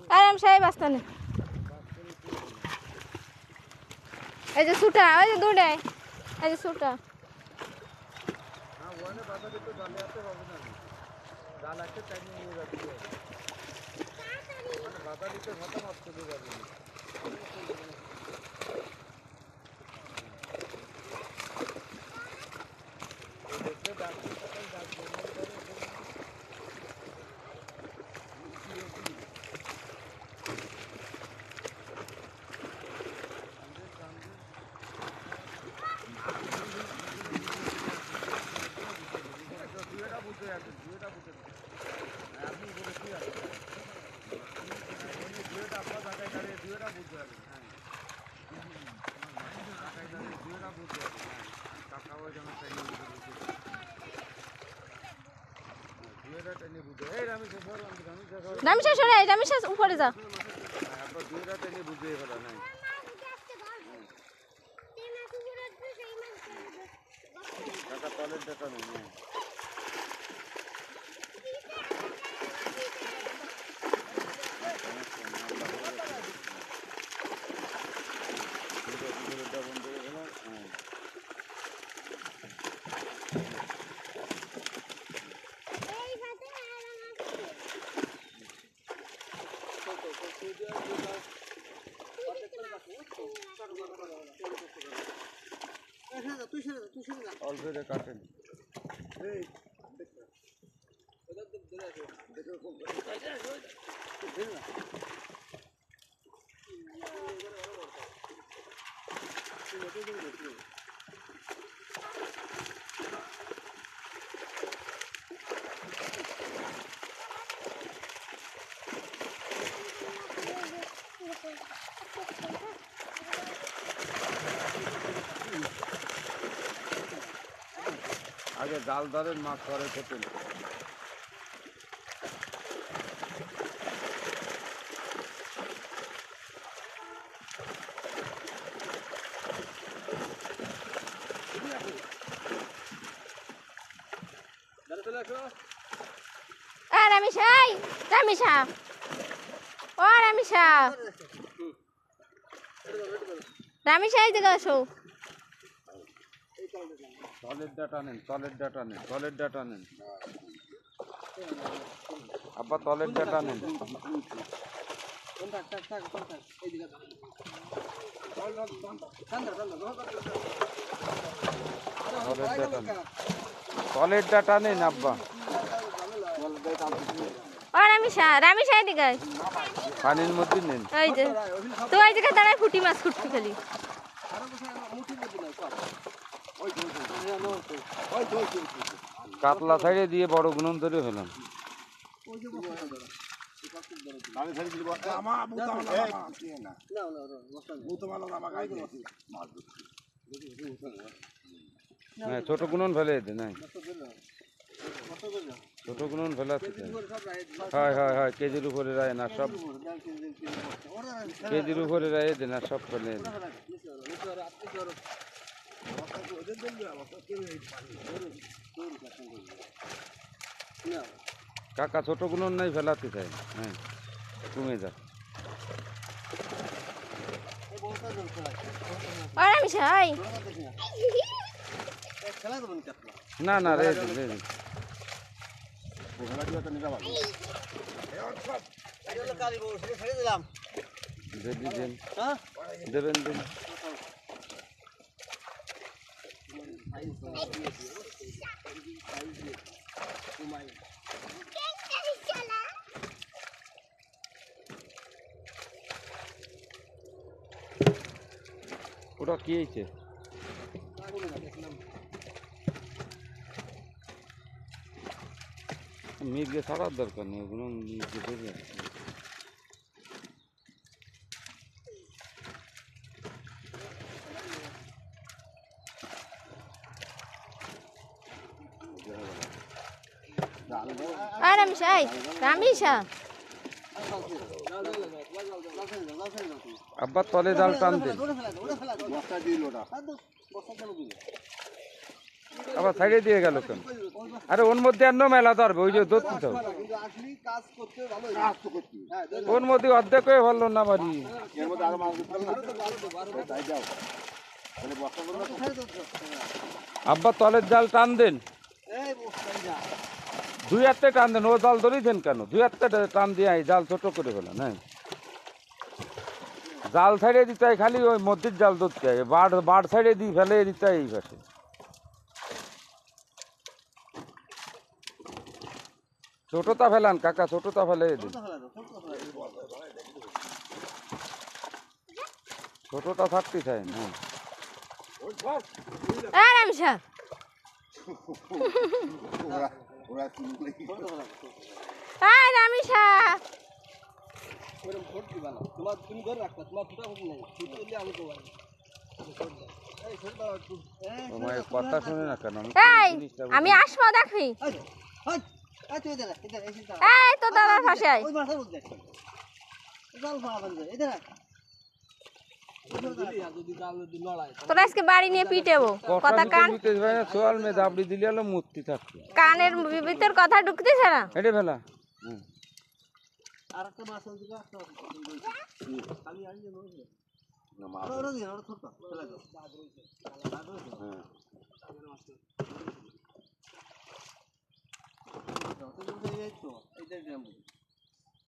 আরাম সাহেব বাস্তানে এই যে ছুটা ওই যে দুটাই এই যে ছুটা রামেশ সরে রামেশ উপরে যা আগে জাল ধরেন মাছ পরে খেতেন রামেশা রামেশা ও রামেশা রামেশা এই দিকে আসো তলের ডাটা নেন আব্বা তলের ডাটা নেন তলের ডাটা নেন আব্বা ও রামেশা রামেশা এই দিকে পানির মধ্যে নেন এই যে তো এই দিকে দাঁড়ায় পুঁটি মাছ খুঁটছি খালি কাতলা সাইডে দিয়ে বড় গুণন ধরে হলাম হ্যাঁ ছোট গুণন ফেলে নাই ছোট গুণন ফেলাতে হয় হয় হয় কেজির উপরে রায় না সব কেজির উপরে রায় দেন না সব ফেলে কাকা ছোট গুণন নাই ফেলাতে চাই হ্যাঁ কমে যা না না রে দেন দেবেন দিন ওটা কি হয়েছে মির্গে ছাড়ার দরকার নেই ওগুলো মির্গে দেবে আব্বা তলে জাল টান দেন আবার ছাড়িয়ে দিয়ে গেল কেন? আরে ওর মধ্যে অন্য মেলা ধরবে, ওই যে ধরতে তো ওর মধ্যে অর্ধেক হয়ে ভালো না বাড়ি। আব্বা তলের জাল টান দেন, দুই হাতে টান দেন, ও জাল ধরেই দেন কেন? দুই হাতে টান দিয়ে জাল ছোট করে ফেলেন। হ্যাঁ, জাল ছাড়িয়ে দিতে হয়, খালি ওই মধ্যের জাল ধরতে হয়, বাড় ছাড়িয়ে দিয়ে ফেলে দিতে হয় এই পাশে। ছোটটা ফেলান কাকা, ছোটটা ফেলে দিন, ছোটটা থাকতে চাই না। রামিসা রামিসা তোমার কথা শুনে না কেন? আমি আসবো দেখবি। এই তো দাদার পাশে আয়। তোরা আজকে বাড়ি নিয়ে পিটেবো কথা, কান সোয়াল মে দাবড়ি দিলে হলো মূর্তি থাকবে, কানের ভিতর কথা ঢুকতেছে না। এটা ফেলা